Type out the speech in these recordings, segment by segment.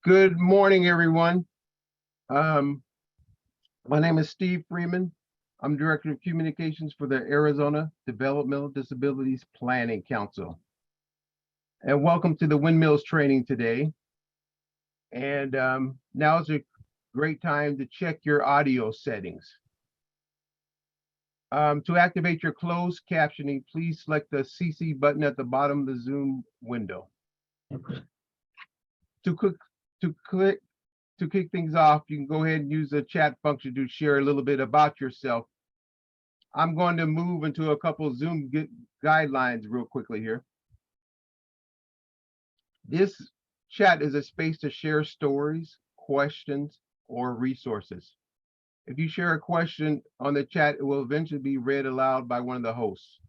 Good morning, everyone. Um, my name is Steve Freeman. I'm Director of Communications for the Arizona Developmental Disabilities Planning Council. And welcome to the Windmills training today. And now is a great time to check your audio settings. To activate your closed captioning, please select the CC button at the bottom of the Zoom window. To kick things off, you can go ahead and use the chat function to share a little bit about yourself. I'm going to move into a couple of Zoom guidelines real quickly here. This chat is a space to share stories, questions, or resources. If you share a question on the chat, it will eventually be read aloud by one of the hosts.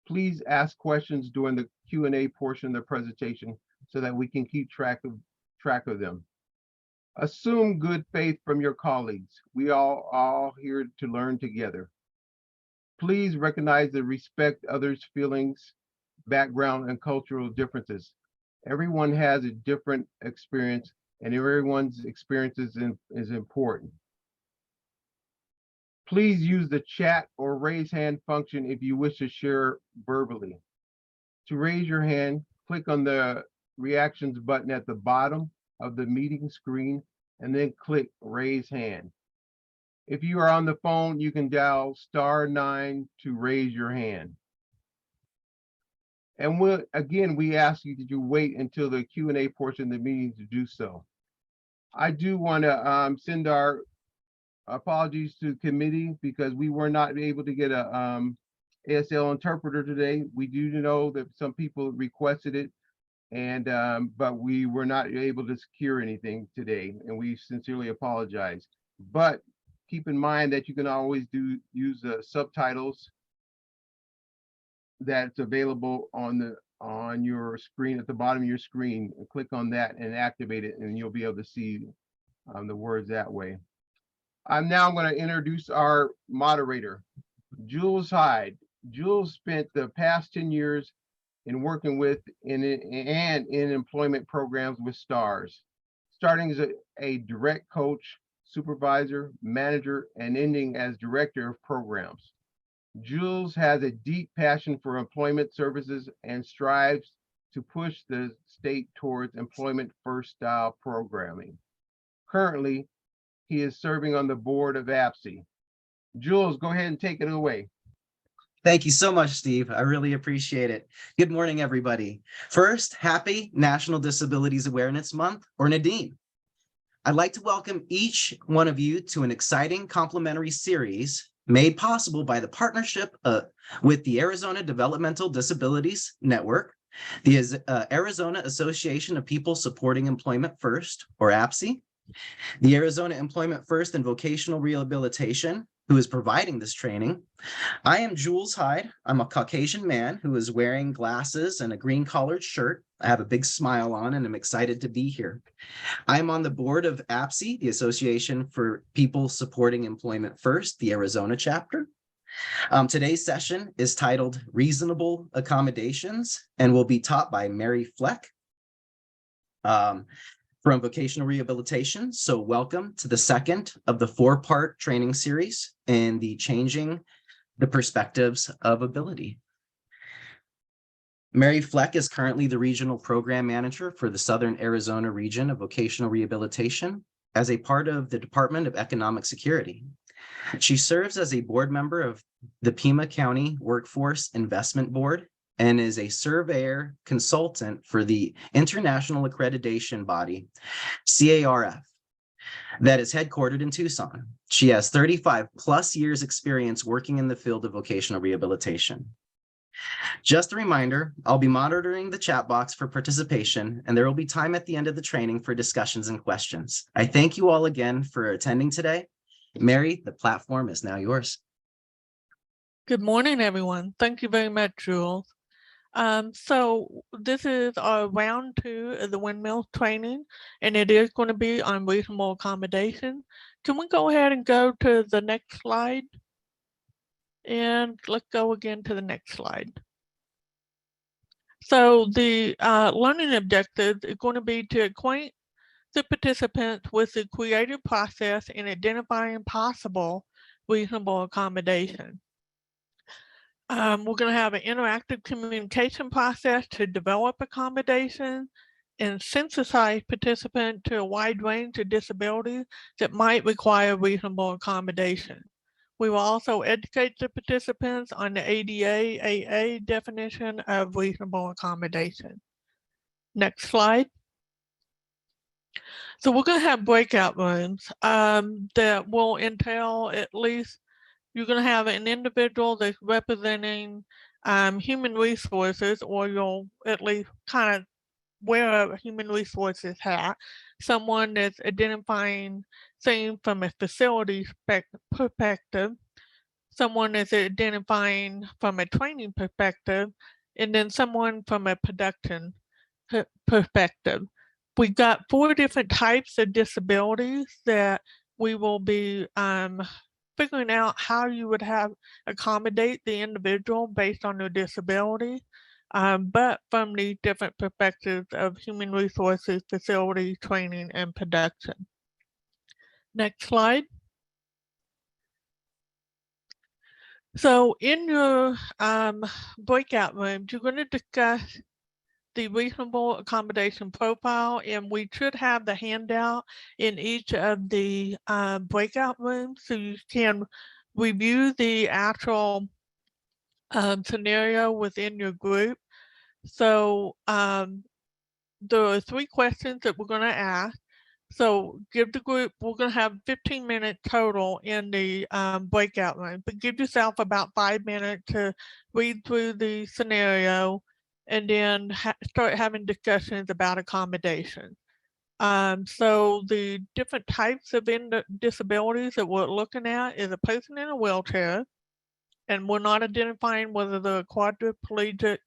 Please ask questions during the Q&A portion of the presentation so that we can keep track of them. Assume good faith from your colleagues. We all here to learn together. Please recognize and respect others' feelings, background, and cultural differences. Everyone has a different experience, and everyone's experience is important. Please use the chat or raise hand function if you wish to share verbally. To raise your hand, click on the reactions button at the bottom of the meeting screen and then click raise hand. If you are on the phone, you can dial *9 to raise your hand. And we ask you that you wait until the Q&A portion of the meeting to do so. I do want to send our apologies to the committee because we were not able to get a ASL interpreter today. We do know that some people requested it, and but we were not able to secure anything today, and we sincerely apologize. But keep in mind that you can always use the subtitles that's available on your screen at the bottom of your screen. Click on that and activate it, and you'll be able to see the words that way. I'm now going to introduce our moderator, Jules Hyde. Jules spent the past 10 years in working with in employment programs with STARS, starting as a direct coach, supervisor, manager, and ending as director of programs. Jules has a deep passion for employment services and strives to push the state towards employment first style programming. Currently, he is serving on the board of APSI. Jules, go ahead and take it away. Thank you so much, Steve. I really appreciate it. Good morning, everybody. First, happy National Disabilities Awareness Month, or Nadine. I'd like to welcome each one of you to an exciting complimentary series made possible by the partnership with the Arizona Developmental Disabilities Network, the Arizona Association of People Supporting Employment First, or APSI, the Arizona Employment First and Vocational Rehabilitation, who is providing this training. I am Jules Hyde. I'm a Caucasian man who is wearing glasses and a green collared shirt. I have a big smile on and I'm excited to be here. I'm on the board of APSI, the Association for People Supporting Employment First, the Arizona chapter. Today's session is titled Reasonable Accommodations and will be taught by Mary Fleck from Vocational Rehabilitation. So welcome to the second of the 4-part training series in the Changing the Perspectives of Ability. Mary Fleck is currently the Regional Program Manager for the Southern Arizona region of Vocational Rehabilitation as a part of the Department of Economic Security. She serves as a board member of the Pima County Workforce Investment Board and is a surveyor consultant for the international accreditation body, CARF, that is headquartered in Tucson. She has 35 plus years experience working in the field of vocational rehabilitation. Just a reminder, I'll be monitoring the chat box for participation, and there will be time at the end of the training for discussions and questions. I thank you all again for attending today. Mary, the platform is now yours. Good morning, everyone. Thank you very much, Jules. So this is our round 2 of the Windmill training, and it is going to be on reasonable accommodation. Can we go ahead and go to the next slide? And let's go again to the next slide. So the learning objectives is going to be to acquaint the participants with the creative process in identifying possible reasonable accommodation. We're going to have an interactive communication process to develop accommodation and sensitize participants to a wide range of disabilities that might require reasonable accommodation. We will also educate the participants on the ADA, AA definition of reasonable accommodation. Next slide. So we're going to have breakout rooms that will entail at least, you're going to have an individual that's representing human resources, or you'll at least kind of wear a human resources hat, someone that's identifying things from a facility perspective, someone that's identifying from a training perspective, and then someone from a production perspective. We've got 4 different types of disabilities that we will be figuring out how you would have accommodate the individual based on their disability, but from the different perspectives of human resources, facility, training, and production. Next slide. So in your breakout rooms, you're going to discuss the reasonable accommodation profile, and we should have the handout in each of the breakout rooms so you can review the actual scenario within your group. So there are 3 questions that we're going to ask. So give the group, we're going to have 15 minutes total in the breakout room, but give yourself about 5 minutes to read through the scenario and then start having discussions about accommodation. So the different types of disabilities that we're looking at is a person in a wheelchair, and we're not identifying whether they're quadriplegic,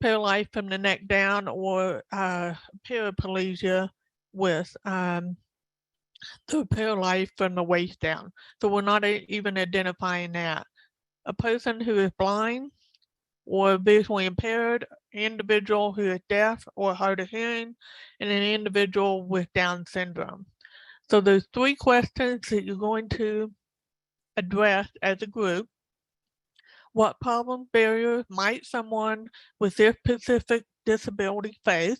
paralyzed from the neck down, or paraplegia with the paralyzed from the waist down. So we're not even identifying that. A person who is blind or visually impaired, individual who is deaf or hard of hearing, and an individual with Down syndrome. So there's 3 questions that you're going to address as a group. What problem barriers might someone with this specific disability face?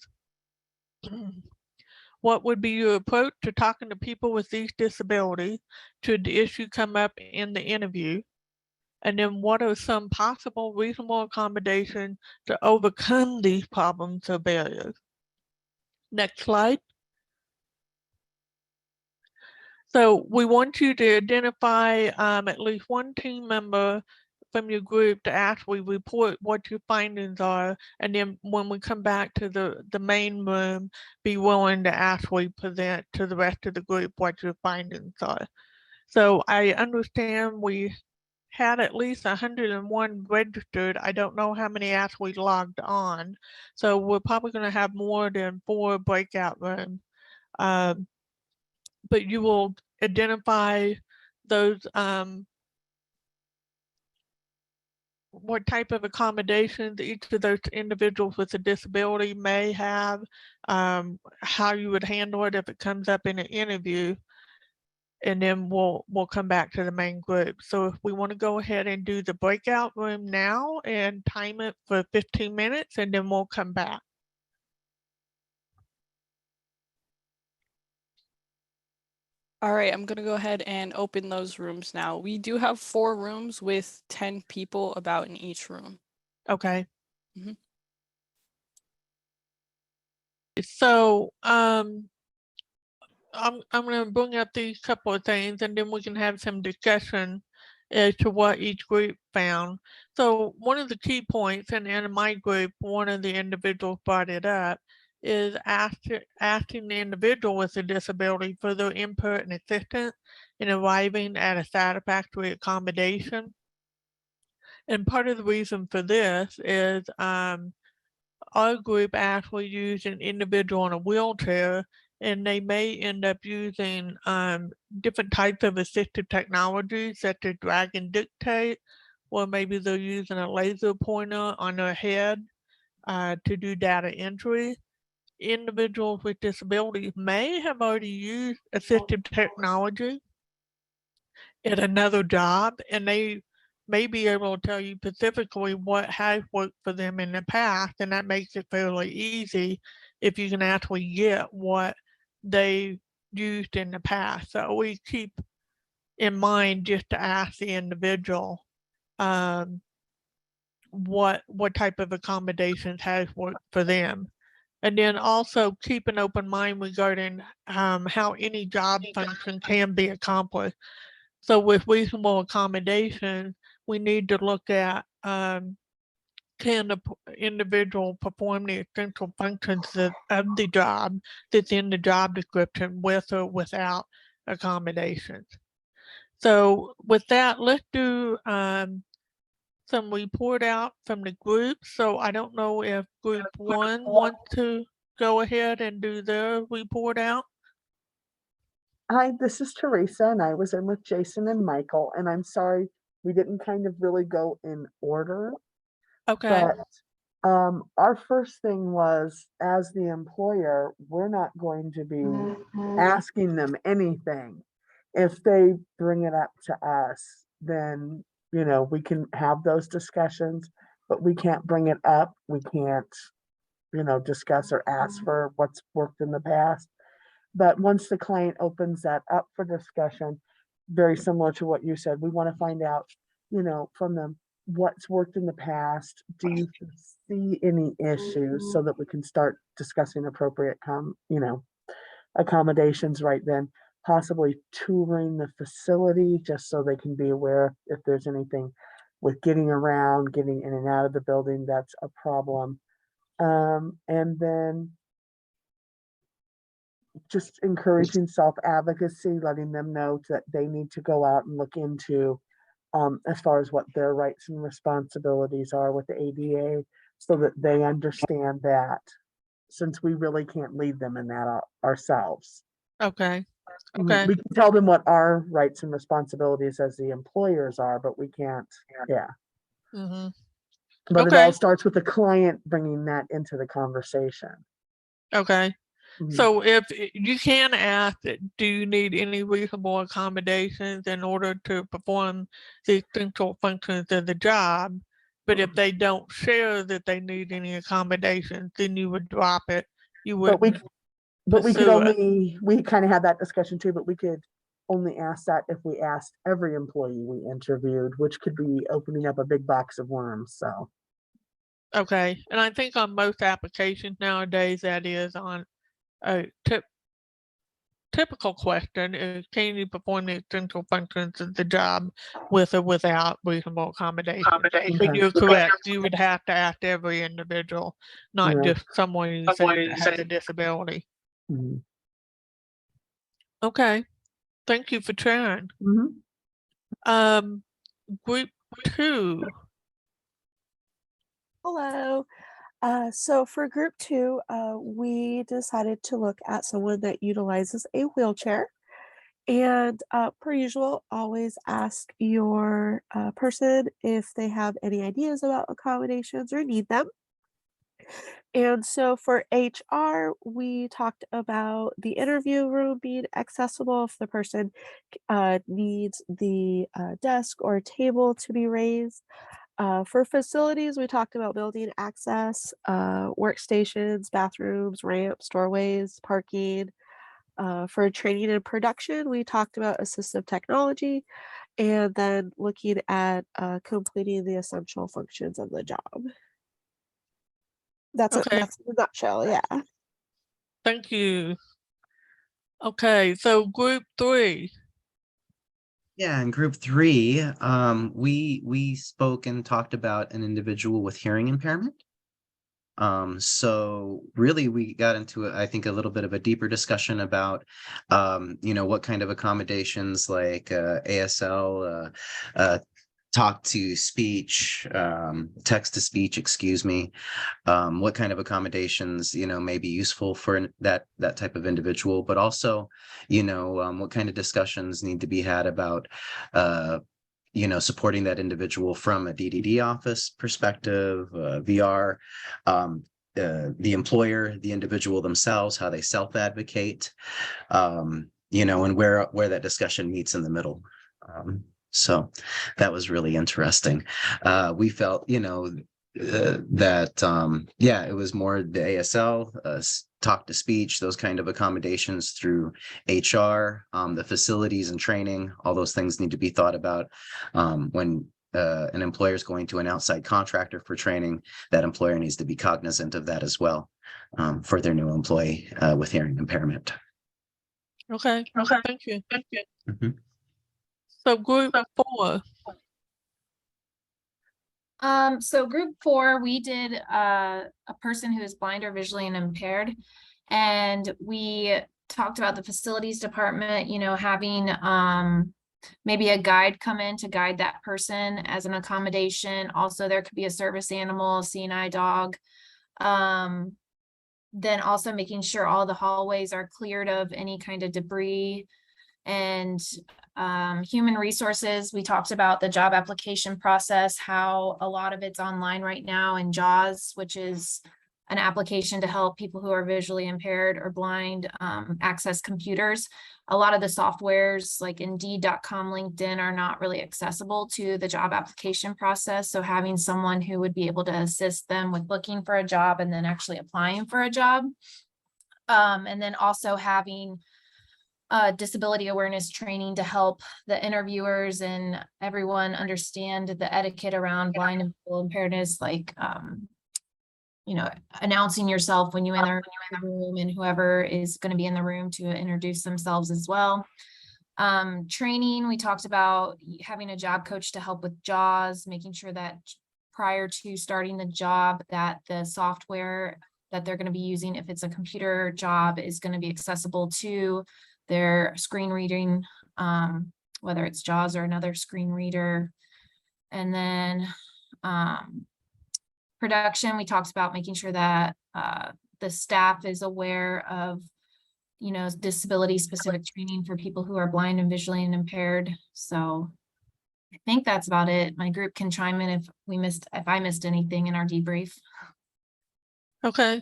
What would be your approach to talking to people with these disabilities should the issue come up in the interview? And then what are some possible reasonable accommodations to overcome these problems or barriers? Next slide. So we want you to identify at least 1 team member from your group to actually report what your findings are, and then when we come back to the main room, be willing to actually present to the rest of the group what your findings are. So I understand we had at least 101 registered. I don't know how many actually logged on, so we're probably going to have more than 4 breakout rooms. But you will identify those what type of accommodations each of those individuals with a disability may have, how you would handle it if it comes up in an interview, and then we'll come back to the main group. So if we want to go ahead and do the breakout room now and time it for 15 minutes, and then we'll come back. All right, I'm gonna go ahead and open those rooms now. We do have 4 rooms with 10 people about in each room. Okay. Mhm. So I'm going to bring up these couple of things, and then we can have some discussion as to what each group found. So one of the key points, and in my group, one of the individuals brought it up, is asking the individual with a disability for their input and assistance in arriving at a satisfactory accommodation. And part of the reason for this is our group actually used an individual in a wheelchair, and they may end up using different types of assistive technologies such as drag and dictate, or maybe they're using a laser pointer on their head to do data entry. individuals with disabilities may have already used assistive technology at another job, and they may be able to tell you specifically what has worked for them in the past, and that makes it fairly easy if you can actually get what they used in the past. So we keep in mind just to ask the individual what type of accommodations has worked for them. And then also keep an open mind regarding how any job function can be accomplished. So with reasonable accommodations, we need to look at can the individual perform the essential functions of the job that's in the job description with or without accommodations. So with that, let's do some report out from the group. So I don't know if group 1 wants to go ahead and do their report out. Hi, this is Teresa, and I was in with Jason and Michael, and I'm sorry we didn't kind of really go in order, Okay. but our first thing was, as the employer, we're not going to be asking them anything. If they bring it up to us, then, you know, we can have those discussions, but we can't bring it up. We can't, you know, discuss or ask for what's worked in the past. But once the client opens that up for discussion, very similar to what you said, we want to find out, you know, from them what's worked in the past. Do you see any issues so that we can start discussing appropriate, you know, accommodations right then, possibly touring the facility just so they can be aware if there's anything with getting around, getting in and out of the building that's a problem. And then just encouraging self-advocacy, letting them know that they need to go out and look into as far as what their rights and responsibilities are with the ADA so that they understand that, since we really can't lead them in that ourselves. Okay. Okay. We can tell them what our rights and responsibilities as the employers are, but we can't, yeah. Mm-hmm. But it Okay. all starts with the client bringing that into the conversation. Okay. Mhm. So if you can ask, do you need any reasonable accommodations in order to perform the essential functions of the job? But if they don't share that they need any accommodations, then you would drop it. You But we would could pursue it. only, we kind of had that discussion too, but we could only ask that if we asked every employee we interviewed, which could be opening up a big box of worms, so. Okay. And I think on most applications nowadays, that is on a typical question is, can you perform the essential functions of the job with or without reasonable accommodation? But Okay. you're correct. You would have to ask every individual, not Yeah. just someone who said that has a disability. Mhm. Okay. Thank you for sharing. Mhm. Group 2. Hello. So for group 2, we decided to look at someone that utilizes a wheelchair. And per usual, always ask your person if they have any ideas about accommodations or need them. And so for HR, we talked about the interview room being accessible if the person needs the desk or table to be raised. For facilities, we talked about building access, workstations, bathrooms, ramps, doorways, parking. For training and production, we talked about assistive technology and then looking at completing the essential functions of the job. That's Okay. that's in a nutshell, yeah. Thank you. Okay. So group 3. Yeah, in group 3, we spoke and talked about an individual with hearing impairment. So really we got into, I think, a little bit of a deeper discussion about, you know, what kind of accommodations like ASL, talk to speech, text to speech, excuse me, what kind of accommodations, you know, may be useful for that type of individual, but also, you know, what kind of discussions need to be had about, you know, supporting that individual from a DDD office perspective, VR, the employer, the individual themselves, how they self-advocate, you know, and where that discussion meets in the middle. So that was really interesting. We felt, you know, that yeah, it was more the ASL, talk to speech, those kind of accommodations through HR, the facilities and training, all those things need to be thought about when an employer is going to an outside contractor for training. That employer needs to be cognizant of that as well for their new employee with hearing impairment. Okay, thank you. Mhm. So group 4, So group 4, we did a person who is blind or visually impaired, and we talked about the facilities department, you know, having maybe a guide come in to guide that person as an accommodation. Also, there could be a service animal, a CNI dog. Then also making sure all the hallways are cleared of any kind of debris. And human resources, we talked about the job application process, how a lot of it's online right now in JAWS, which is an application to help people who are visually impaired or blind access computers. A lot of the softwares like Indeed.com, LinkedIn are not really accessible to the job application process. So having someone who would be able to assist them with looking for a job and then actually applying for a job. And then also having disability awareness training to help the interviewers and everyone understand the etiquette around blind and visual impairedness, like, you know, announcing yourself when you enter the room and whoever is going to be in the room to introduce themselves as well. Training, we talked about having a job coach to help with JAWS, making sure that prior to starting the job that the software that they're going to be using, if it's a computer job, is going to be accessible to their screen reading, whether it's JAWS or another screen reader. And then production, we talked about making sure that the staff is aware of, you know, disability specific training for people who are blind and visually impaired. So I think that's about it. My group can chime in if I missed anything in our debrief. okay.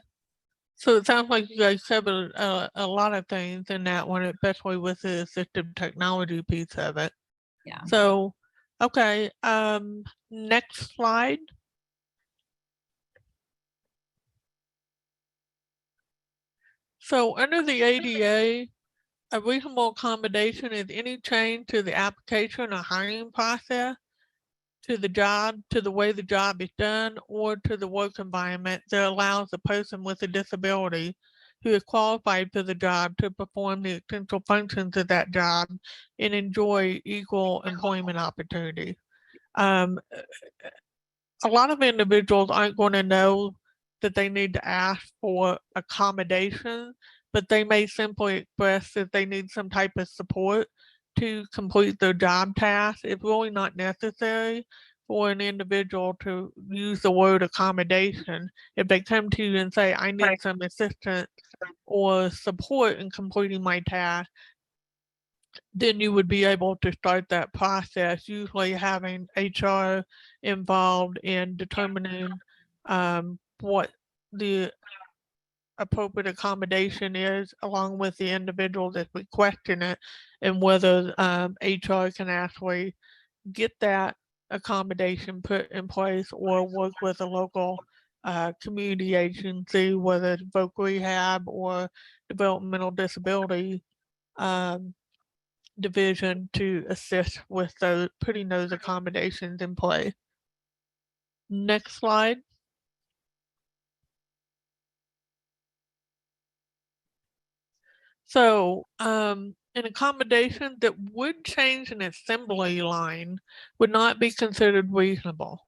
So it sounds like you guys covered a lot of things in that one, especially with the assistive technology piece of it. Yeah. So, okay, next slide. So under the ADA, a reasonable accommodation is any change to the application or hiring process, to the job, to the way the job is done, or to the work environment that allows a person with a disability who is qualified for the job to perform the essential functions of that job and enjoy equal employment opportunity. A lot of individuals aren't going to know that they need to ask for accommodation, but they may simply express that they need some type of support to complete their job task. It's really not necessary for an individual to use the word accommodation. If they come to you and say, I need some assistance or support in completing my task, then you would be able to start that process, usually having HR involved in determining what the appropriate accommodation is, along with the individual that's requesting it, and whether HR can actually get that accommodation put in place or work with a local community agency, whether it's voc rehab or developmental disability division, to assist with putting those accommodations in place. Next slide. So an accommodation that would change an assembly line would not be considered reasonable.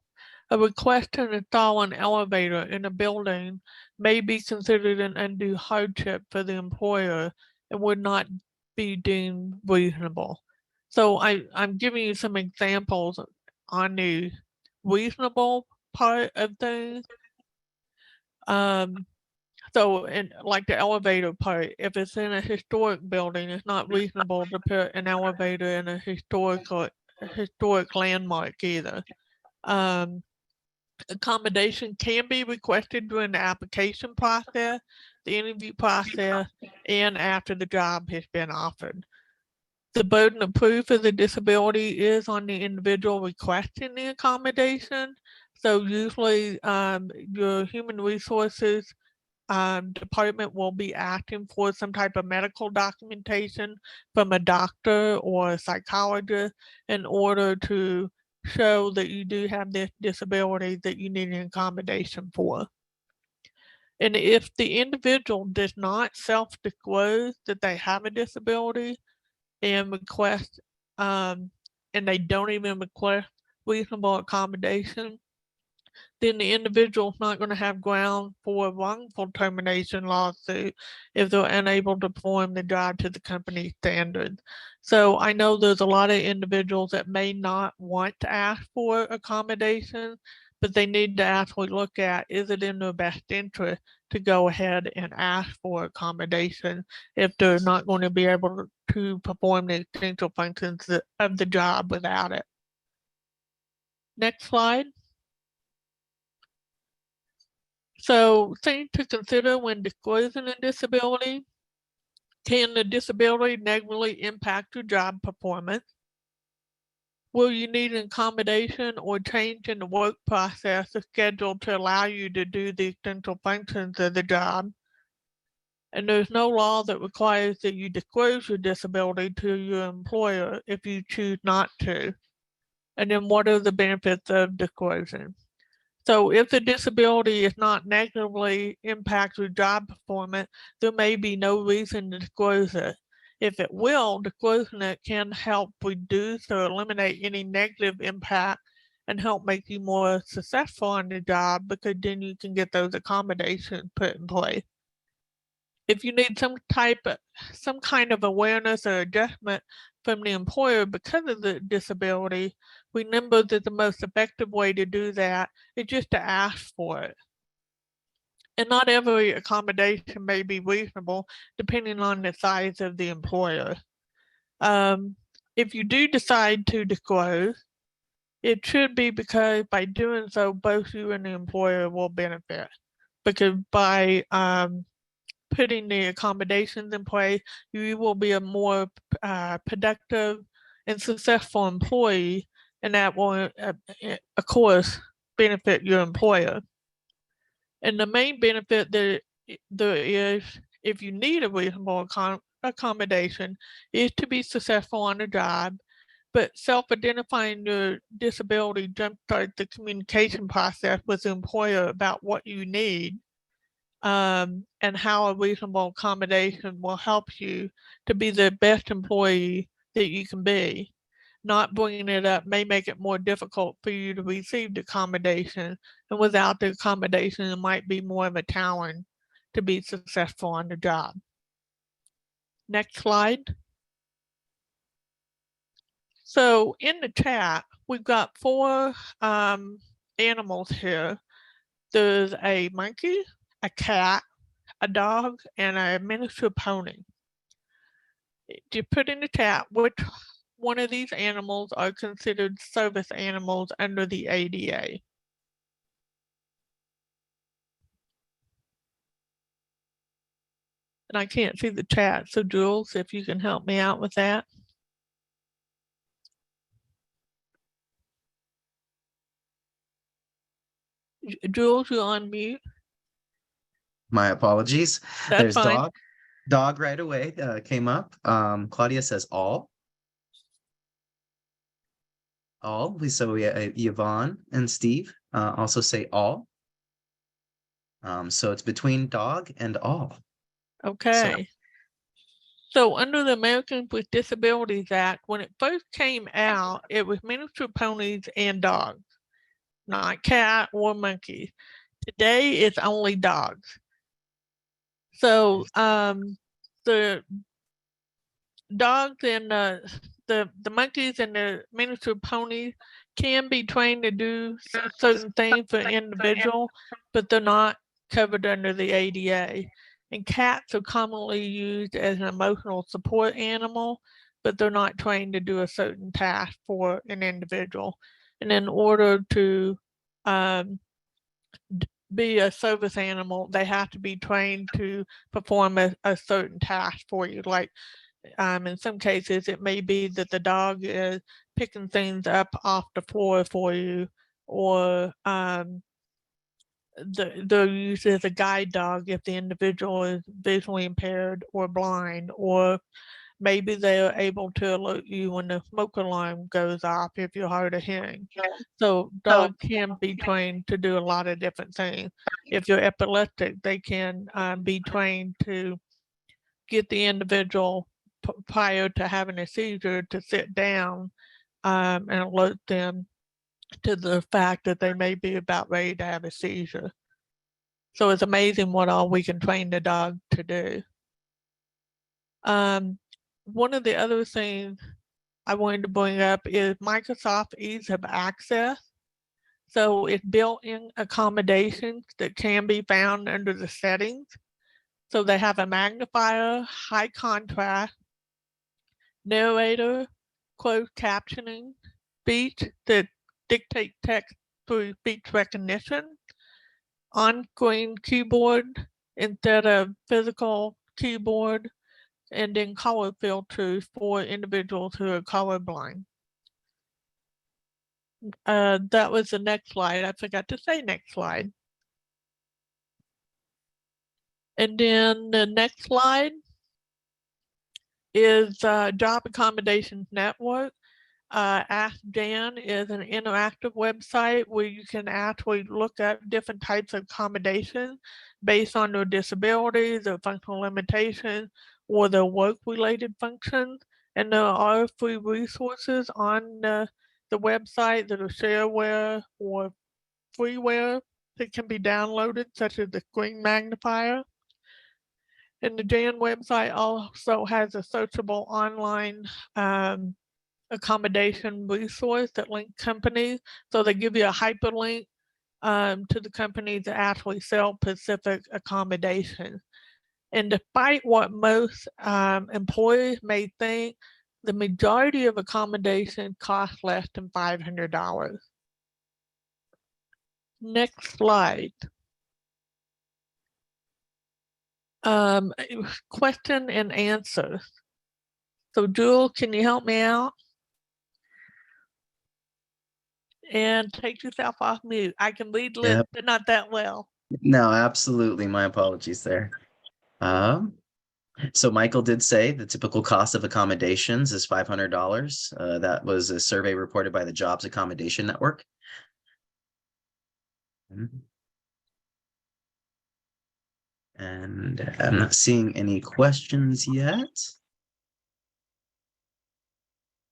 A request to install an elevator in a building may be considered an undue hardship for the employer and would not be deemed reasonable. So I'm giving you some examples on the reasonable part of things. So in like the elevator part, if it's in a historic building, it's not reasonable to put an elevator in a historic landmark either. Accommodation can be requested during the application process, the interview process, and after the job has been offered. The burden of proof of the disability is on the individual requesting the accommodation. So usually your human resources department will be asking for some type of medical documentation from a doctor or a psychologist in order to show that you do have this disability that you need an accommodation for. And if the individual does not self-disclose that they have a disability and request, and they don't even request reasonable accommodation, then the individual is not going to have ground for a wrongful termination lawsuit if they're unable to perform the job to the company standards. So I know there's a lot of individuals that may not want to ask for accommodation, but they need to actually look at, is it in their best interest to go ahead and ask for accommodation if they're not going to be able to perform the essential functions of the job without it. Next slide. So things to consider when disclosing a disability. Can the disability negatively impact your job performance? Will you need an accommodation or change in the work process or schedule to allow you to do the essential functions of the job? And there's no law that requires that you disclose your disability to your employer if you choose not to. And then what are the benefits of disclosing? So if the disability is not negatively impact your job performance, there may be no reason to disclose it. If it will, disclosing it can help reduce or eliminate any negative impact and help make you more successful on the job, because then you can get those accommodations put in place. If you need some kind of awareness or adjustment from the employer because of the disability, remember that the most effective way to do that is just to ask for it. And not every accommodation may be reasonable depending on the size of the employer. If you do decide to disclose, it should be because by doing so, both you and the employer will benefit. Because by putting the accommodations in place, you will be a more productive and successful employee, and that will, of course, benefit your employer. And the main benefit that there is, if you need a reasonable accommodation, is to be successful on the job. But self-identifying your disability jumpstarts the communication process with the employer about what you need. And how a reasonable accommodation will help you to be the best employee that you can be. Not bringing it up may make it more difficult for you to receive the accommodation, and without the accommodation, it might be more of a challenge to be successful on the job. Next slide. So in the chat, we've got 4 animals here. There's a monkey, a cat, a dog, and a miniature pony. To put in the chat which one of these animals are considered service animals under the ADA. And I can't see the chat, so Jules, if you can help me out with that. Jules, you're on mute. My apologies. That's There's fine. dog right away came up. Claudia says all. So we Yvonne and Steve also say all. So it's between dog and all. Okay. So under the Americans with Disabilities Act, when it first came out, it was miniature ponies and dogs, not cat or monkeys. Today it's only dogs. So the dogs and the monkeys and the miniature ponies can be trained to do certain things for an individual, but they're not covered under the ADA. And cats are commonly used as an emotional support animal, but they're not trained to do a certain task for an individual. And in order to be a service animal, they have to be trained to perform a certain task for you. Like in some cases, it may be that the dog is picking things up off the floor for you, or they're used as a guide dog if the individual is visually impaired or blind, or maybe they're able to alert you when the smoke alarm goes off if you're hard of hearing. So dogs can be trained to do a lot of different things. If you're epileptic, they can be trained to get the individual prior to having a seizure to sit down and alert them to the fact that they may be about ready to have a seizure. So it's amazing what all we can train the dog to do. One of the other things I wanted to bring up is Microsoft Ease of Access. So it's built-in accommodations that can be found under the settings. So they have a magnifier, high contrast, narrator, closed captioning, speech that dictate text through speech recognition, on-screen keyboard instead of physical keyboard, and then color filters for individuals who are colorblind. That was the next slide. I forgot to say next slide. And then the next slide is Job Accommodations Network. Ask Dan is an interactive website where you can actually look at different types of accommodations based on their disabilities, their functional limitations, or their work-related functions. And there are free resources on the website that are shareware or freeware that can be downloaded, such as the screen magnifier. And the JAN website also has a searchable online accommodation resource that link companies. So they give you a hyperlink to the companies that actually sell specific accommodations. And despite what most employers may think, the majority of accommodations cost less than $500. Next slide. Question and answers. So Jewel, can you help me out? And take yourself off mute. I can read lips, Yep. but not that well. No, absolutely. My apologies there. So Michael did say the typical cost of accommodations is $500. That was a survey reported by the Jobs Accommodation Network. And I'm not seeing any questions yet.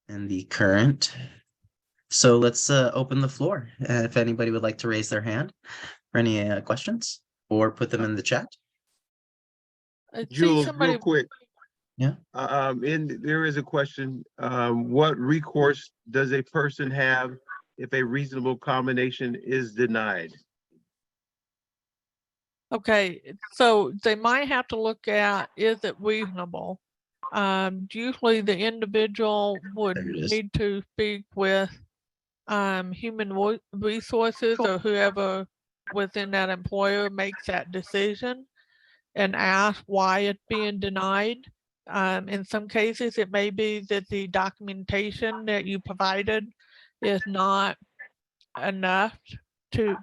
And the current. So let's open the floor. If anybody would like to raise their hand for any questions or put them in the chat. I see Jules, somebody. real quick. Yeah. And there is a question. What recourse does a person have if a reasonable accommodation is denied? Okay, so they might have to look at, is it reasonable? Usually the individual would There it is. need to speak with human resources or whoever within that employer makes that decision and ask why it's being denied. In some cases, it may be that the documentation that you provided is not enough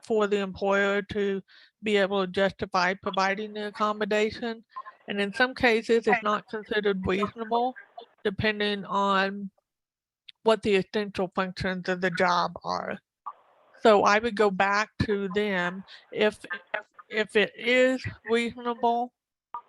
for the employer to be able to justify providing the accommodation. And in some cases, it's not considered reasonable, depending on what the essential functions of the job are. So I would go back to them if it is reasonable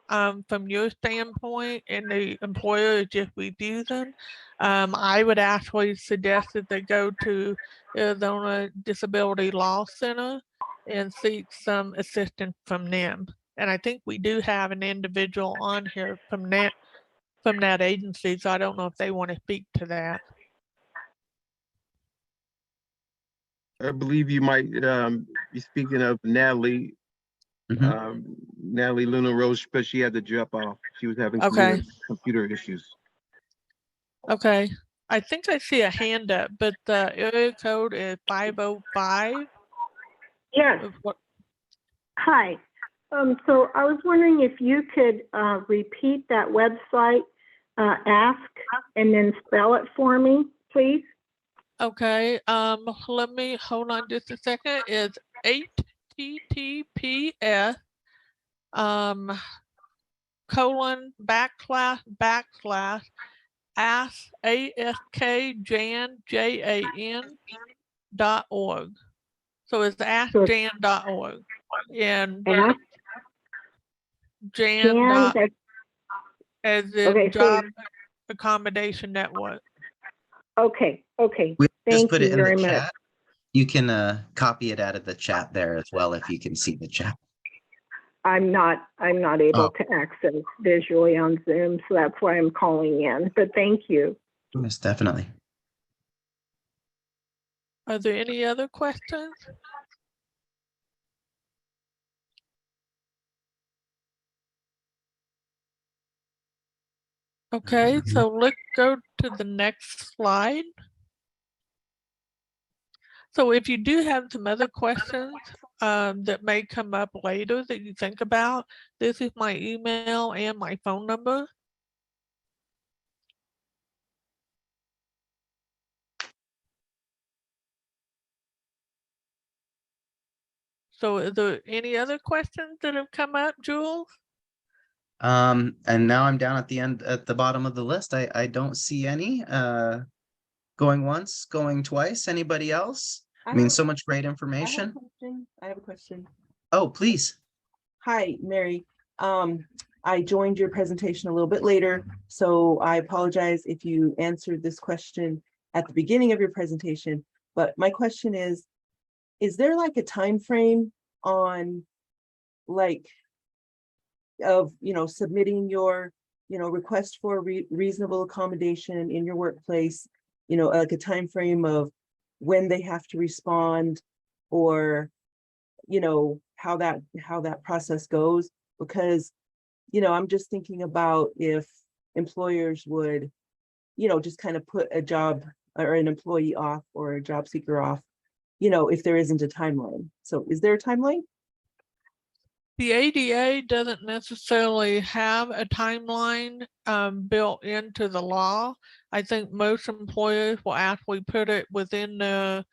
from your standpoint and the employer is just refusing, I would actually suggest that they go to Arizona Disability Law Center and seek some assistance from them. And I think we do have an individual on here from that agency, so I don't know if they want to speak to that. I believe you might be speaking of Natalie. Natalie Luna Rose, but she had to drop off. She was having computer issues. Okay. I think I see a hand up, but the area code is 505. Yes. Hi. So I was wondering if you could repeat that website, ask, and then spell it for me, please. Okay, let me hold on just a second. It's HTTPS :// askjan.org. So it's So it's askjan.org and ask Jan Jan. dot That's, as in okay. So Job Accommodation Network. okay. Okay. We just Thank put you it in the very much. chat. You can copy it out of the chat there as well if you can see the chat. I'm not able to access visually on Zoom, so that's why I'm calling in. But thank you. Yes, definitely. Are there any other questions? Okay, so let's go to the next slide. So if you do have some other questions that may come up later that you think about, this is my email and my phone number. So is there any other questions that have come up, Jules? And now I'm down at the end, at the bottom of the list. I don't see any going once, going twice. Anybody else? I mean, so much great information. I have a question. Oh, please. Hi, Mary. I joined your presentation a little bit later, so I apologize if you answered this question at the beginning of your presentation. But my question is there like a time frame on like of, submitting your, request for reasonable accommodation in your workplace, like a time frame of when they have to respond, or how that process goes? Because I'm just thinking about if employers would just kind of put a job or an employee off or a job seeker off, if there isn't a timeline. So is there a timeline? The ADA doesn't necessarily have a timeline built into the law. I think most employers will actually put it within the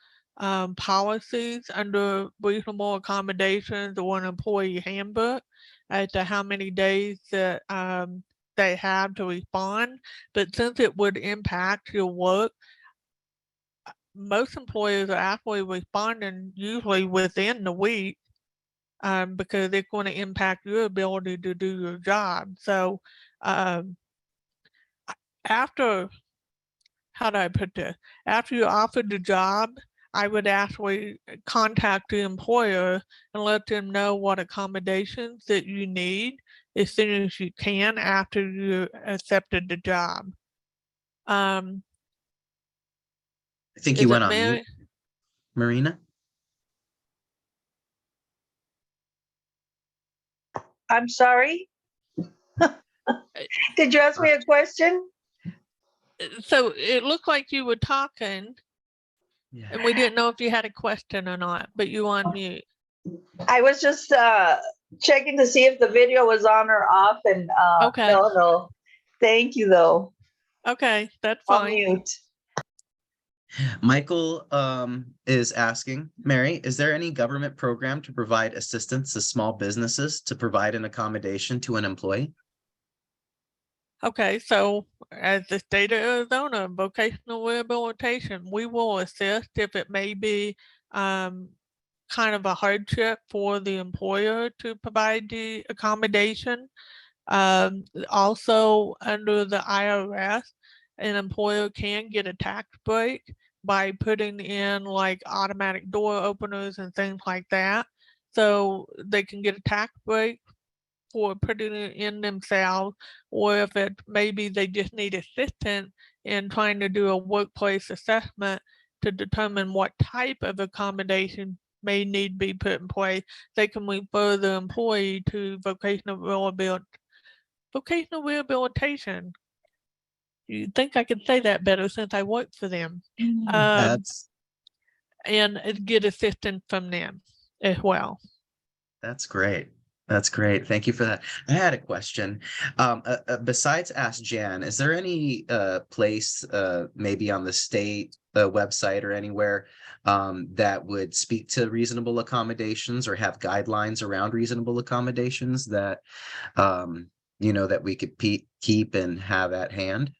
policies under reasonable accommodations or an employee handbook as to how many days that they have to respond. But since it would impact your work, most employers are actually responding usually within the week. Because it's going to impact your ability to do your job. So after, how do I put this? After you're offered the job, I would actually contact the employer and let them know what accommodations that you need as soon as you can after you accepted the job. I think you went on mute, Marina. I'm sorry. Did you ask me a question? So it looked like you were talking, and we didn't know if you had a question or not, but you on mute. I was just checking to see if the video was on or off, and Okay. no. Thank you, though. Okay, that's I'll fine. mute. Michael is asking, Mary, is there any government program to provide assistance to small businesses to provide an accommodation to an employee? Okay, so as the state of Arizona, vocational rehabilitation, we will assist if it may be kind of a hardship for the employer to provide the accommodation. Also, under the IRS, an employer can get a tax break by putting in like automatic door openers and things like that. So they can get a tax break for putting it in themselves, or if it maybe they just need assistance in trying to do a workplace assessment to determine what type of accommodation may need to be put in place, they can refer the employee to vocational rehabilitation. You'd think I could say that better since I work for them. That's And get assistance from them as well. That's great. That's great. Thank you for that. I had a question. Besides Ask Jan, is there any place, maybe on the state website or anywhere, that would speak to reasonable accommodations or have guidelines around reasonable accommodations that that we could keep and have at hand?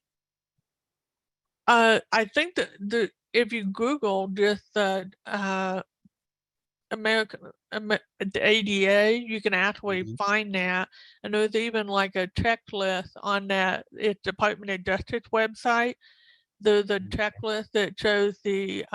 I think that if you Google just the the ADA, you can actually Mhm. find that. And there's even like a checklist on that. It's Department of Justice website. There's a checklist that shows the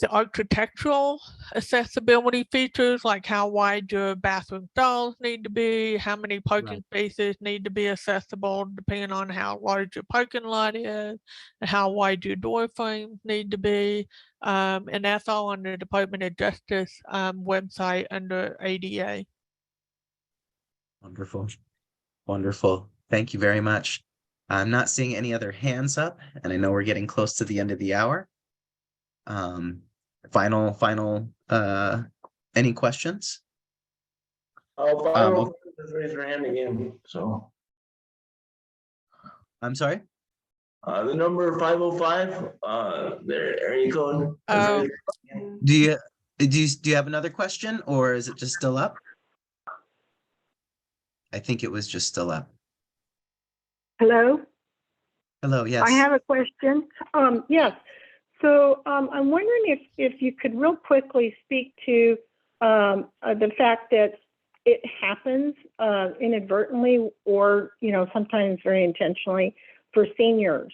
architectural accessibility features, like how wide your bathroom stalls need to be, how many parking spaces need to be accessible, depending on how large your parking lot is, and how wide your door frames need to be. And that's all on the Department of Justice website under ADA. Wonderful. Wonderful. Thank you very much. I'm not seeing any other hands up, and I know we're getting close to the end of the hour. Final, any questions? Oh, just raise your hand again, so. I'm sorry? The number 505, their area code. Oh. Do you have another question, or is it just still up? I think it was just still up. Hello? Hello, yes. I have a question. Yes. So I'm wondering if you could real quickly speak to the fact that it happens inadvertently or, sometimes very intentionally for senior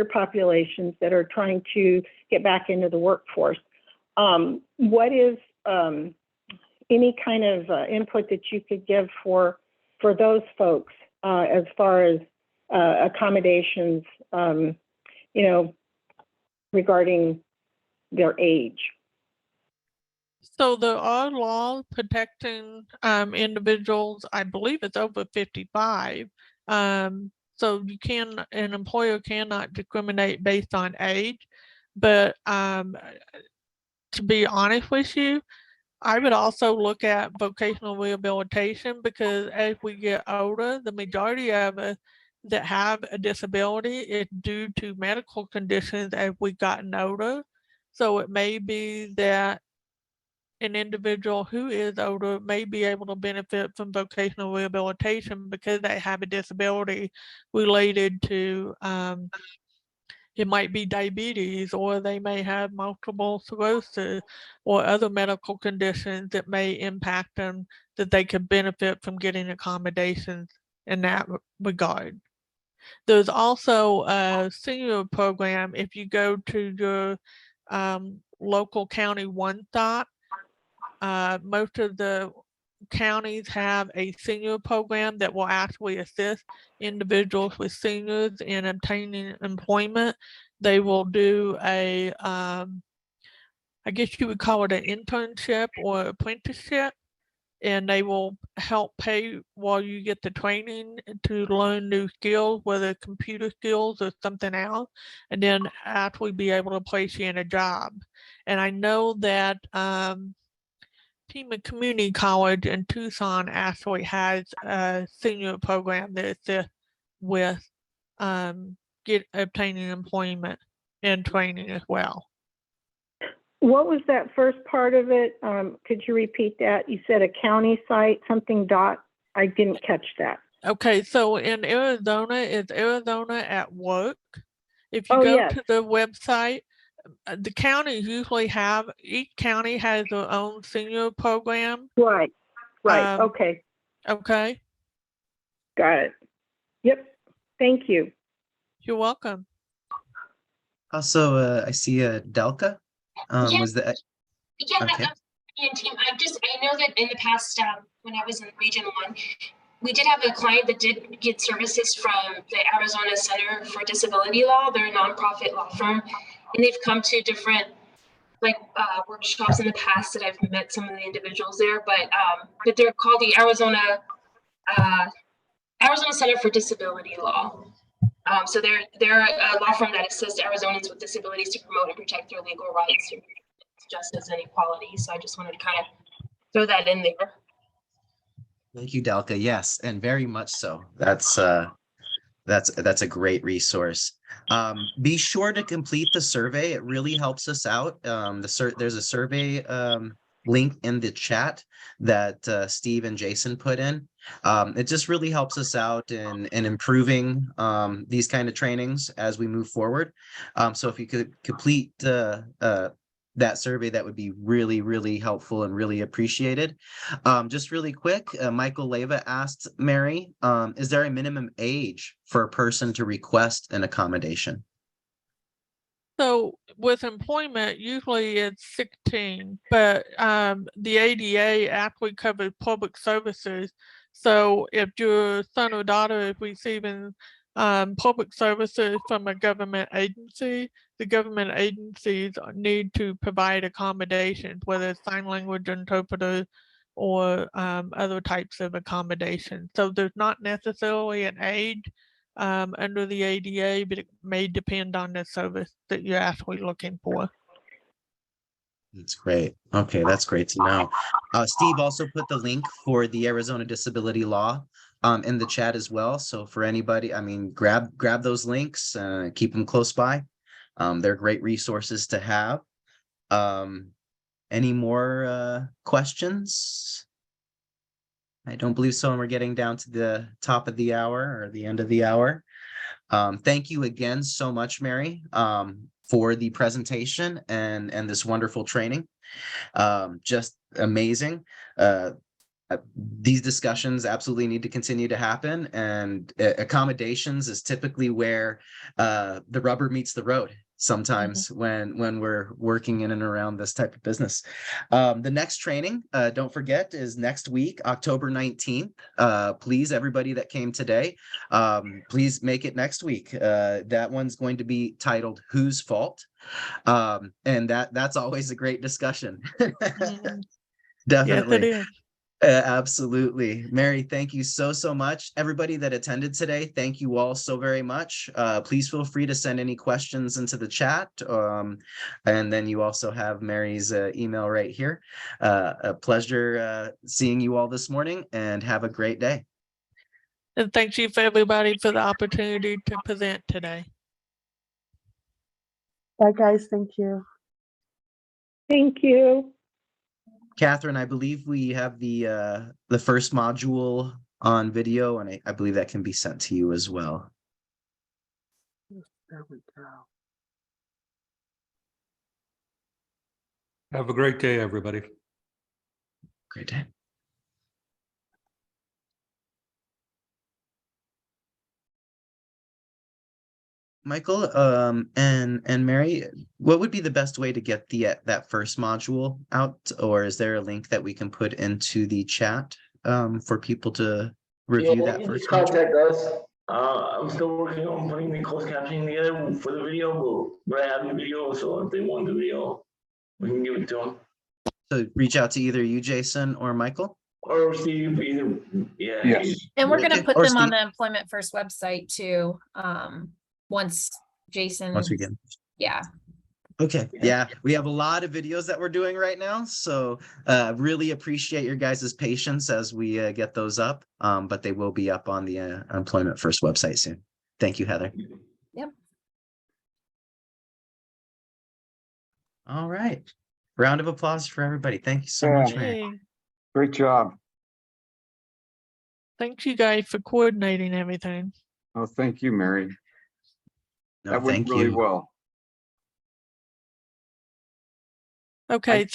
populations that are trying to get back into the workforce. What is any kind of input that you could give for those folks as far as accommodations, regarding their age? So there are laws protecting individuals, I believe it's over 55. So an employer cannot discriminate based on age. But to be honest with you, I would also look at vocational rehabilitation, because as we get older, the majority of us that have a disability is due to medical conditions as we've gotten older. So it may be that an individual who is older may be able to benefit from vocational rehabilitation because they have a disability related to it might be diabetes, or they may have multiple sclerosis or other medical conditions that may impact them, that they could benefit from getting accommodations in that regard. There's also a senior program. If you go to your local county one stop, most of the counties have a senior program that will actually assist individuals with seniors in obtaining employment. They will do I guess you would call it an internship or apprenticeship, and they will help pay while you get the training to learn new skills, whether computer skills or something else, and then actually be able to place you in a job. And I know that Pima Community College in Tucson actually has a senior program that assists with obtaining employment and training as well. What was that first part of it? Could you repeat that? You said a county site, something dot. I didn't catch that. Okay, so in Arizona, it's Arizona at Work. If you Oh, go yes. to the website, the counties usually have, each county has their own senior program. Right. Okay. Okay. Got it. Yep. Thank you. You're welcome. Also, I see Delka. Yeah. Was that? Yeah, Okay. team. I know that in the past, when I was in Region 1, we did have a client that did get services from the Arizona Center for Disability Law. They're a nonprofit law firm, and they've come to different workshops in the past that I've met some of the individuals there. But they're called the Arizona Center for Disability Law. So they're a law firm that assists Arizonans with disabilities to promote and protect their legal rights. justice and equality. So I just wanted to kind of throw that in there. Thank you, Delka. Yes, and very much so. That's a great resource. Be sure to complete the survey. It really helps us out. There's a survey link in the chat that Steve and Jason put in. It just really helps us out in improving these kind of trainings as we move forward. So if you could complete that survey, that would be really, really helpful and really appreciated. Just really quick, Michael Leva asked Mary, is there a minimum age for a person to request an accommodation? So with employment, usually it's 16, but the ADA actually covers public services. So if your son or daughter is receiving public services from a government agency, the government agencies need to provide accommodations, whether it's sign language interpreters or other types of accommodations. So there's not necessarily an age under the ADA, but it may depend on the service that you're actually looking for. That's great. Okay, that's great to know. Steve also put the link for the Arizona disability law in the chat as well. So for anybody, I mean, grab those links, keep them close by. They're great resources to have. Any more questions? I don't believe so. And we're getting down to the top of the hour or the end of the hour. Thank you again so much, Mary, for the presentation and this wonderful training. Just amazing. These discussions absolutely need to continue to happen, and accommodations is typically where the rubber meets the road sometimes when we're working in and around this type of business. The next training, don't forget, is next week, October 19th. Please, everybody that came today, please make it next week. That one's going to be titled Whose Fault? And that's always a great discussion. Definitely. Yes, it is. Absolutely. Mary, thank you so much. Everybody that attended today, thank you all so very much. Please feel free to send any questions into the chat. And then you also have Mary's email right here. A pleasure seeing you all this morning, and have a great day. And thank you for everybody for the opportunity to present today. Bye, guys. Thank you. Thank you. Catherine, I believe we have the first module on video, and I believe that can be sent to you as well. There we go. Have a great day, everybody. Great day. Michael, and Mary, what would be the best way to get that first module out? Or is there a link that we can put into the chat for people to review that first module? Contact us. I'm still working on putting the closed captioning together for the video, but I have the video, so if they want the video, we can give it to them. So reach out to either you, Jason, or Michael? Or Steve, either, yeah. Yes. And we're gonna Okay. put Or them on Steve. the Employment First website too. Once Jason, Once we get. yeah. Okay. Yeah, we have a lot of videos that we're doing right now. So really appreciate your guys' patience as we get those up. But they will be up on the Employment First website soon. Thank you, Heather. Yep. All right. Round of applause for everybody. Thank you so much, Mary. Hey, Great job. thanks you guys for coordinating everything. Oh, thank you, Mary. No, That went thank really you. well. Okay,